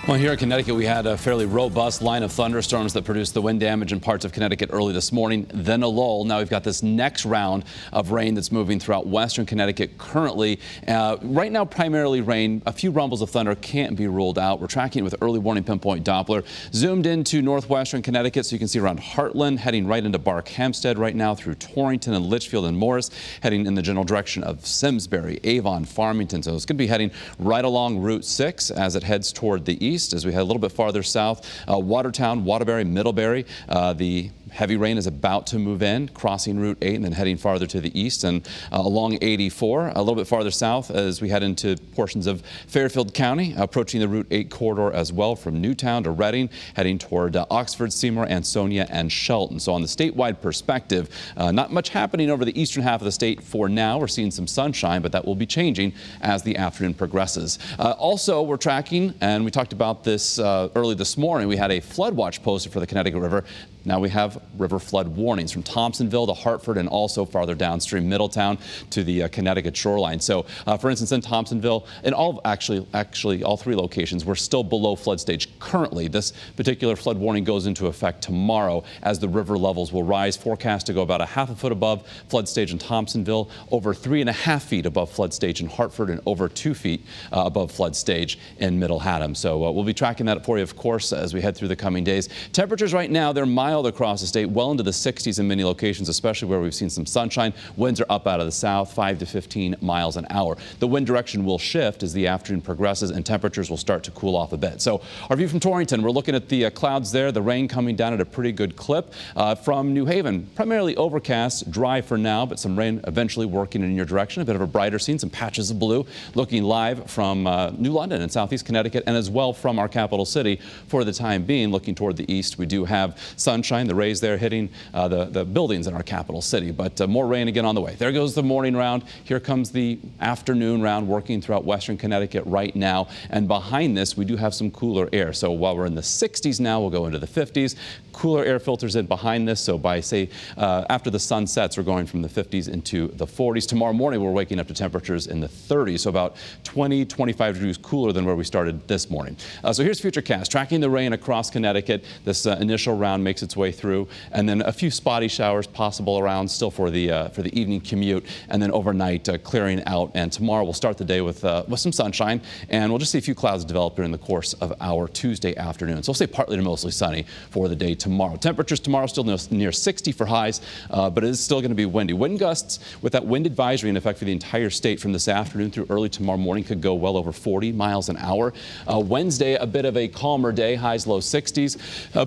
Well, here in Connecticut, we had a fairly robust line of thunderstorms that produced the wind damage in parts of Connecticut early this morning, then a lull. Now we've got this next round of rain that's moving throughout western Connecticut currently. Right now, primarily rain. A few rumbles of thunder can't be ruled out. We're tracking it with early warning pinpoint Doppler. Zoomed into northwestern Connecticut, so you can see around Heartland, heading right into Bark Hempstead right now through Torrington and Litchfield and Morris, heading in the general direction of Simsbury, Avon, Farmington. So it's going to be heading right along Route 6 as it heads toward the east. As we head a little bit farther south, Watertown, Waterbury, Middlebury, the heavy rain is about to move in, crossing Route 8 and then heading farther to the east and along 84. A little bit farther south as we head into portions of Fairfield County, approaching the Route 8 corridor as well from Newtown to Reading, heading toward Oxford, Seymour, Ansonia, and Shelton. So on the statewide perspective, not much happening over the eastern half of the state for now. We're seeing some sunshine, but that will be changing as the afternoon progresses. Also, we're tracking, and we talked about this early this morning, we had a flood watch posted for the Connecticut River. Now we have river flood warnings from Thompsonville to Hartford and also farther downstream Middletown to the Connecticut shoreline. So, for instance, in Thompsonville, in actually all three locations, we're still below flood stage currently. This particular flood warning goes into effect tomorrow as the river levels will rise. Forecast to go about 1/2 foot above flood stage in Thompsonville, over 3.5 feet above flood stage in Hartford, and over 2 feet above flood stage in Middle Haddam. So we'll be tracking that for you, of course, as we head through the coming days. Temperatures right now, they're mild across the state, well into the 60s in many locations, especially where we've seen some sunshine. Winds are up out of the south, 5 to 15 miles an hour. The wind direction will shift as the afternoon progresses and temperatures will start to cool off a bit. So our view from Torrington, we're looking at the clouds there, the rain coming down at a pretty good clip. From New Haven, primarily overcast, dry for now, but some rain eventually working in your direction. A bit of a brighter scene, some patches of blue. Looking live from New London in southeast Connecticut and as well from our capital city for the time being. Looking toward the east, we do have sunshine. The rays there hitting the buildings in our capital city, but more rain again on the way. There goes the morning round. Here comes the afternoon round working throughout western Connecticut right now. And behind this, we do have some cooler air. So while we're in the 60s now, we'll go into the 50s. Cooler air filters in behind this. So by, say, after the sun sets, we're going from the 50s into the 40s. Tomorrow morning, we're waking up to temperatures in the 30s, so about 20, 25 degrees cooler than where we started this morning. So here's Futurecast, tracking the rain across Connecticut. This initial round makes its way through, and then a few spotty showers possible around still for the evening commute, and then overnight clearing out. And tomorrow we'll start the day with some sunshine, and we'll just see a few clouds develop during the course of our Tuesday afternoon. So we'll stay partly to mostly sunny for the day tomorrow. Temperatures tomorrow still near 60 for highs, but it is still going to be windy. Wind gusts with that wind advisory in effect for the entire state from this afternoon through early tomorrow morning could go well over 40 miles an hour. Wednesday, a bit of a calmer day, highs low 60s.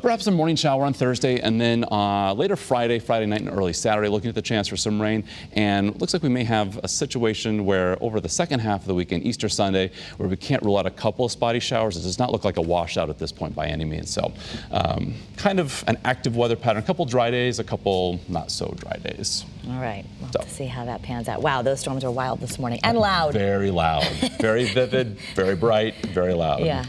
Perhaps a morning shower on Thursday, and then later Friday night and early Saturday, looking at the chance for some rain. And looks like we may have a situation where over the second half of the weekend, Easter Sunday, where we can't rule out a couple of spotty showers. It does not look like a washout at this point by any means. So kind of an active weather pattern. A couple dry days, a couple not so dry days. All right. We'll have to see how that pans out. Wow, those storms are wild this morning and loud. Very loud. Very vivid, very bright, very loud. Yeah.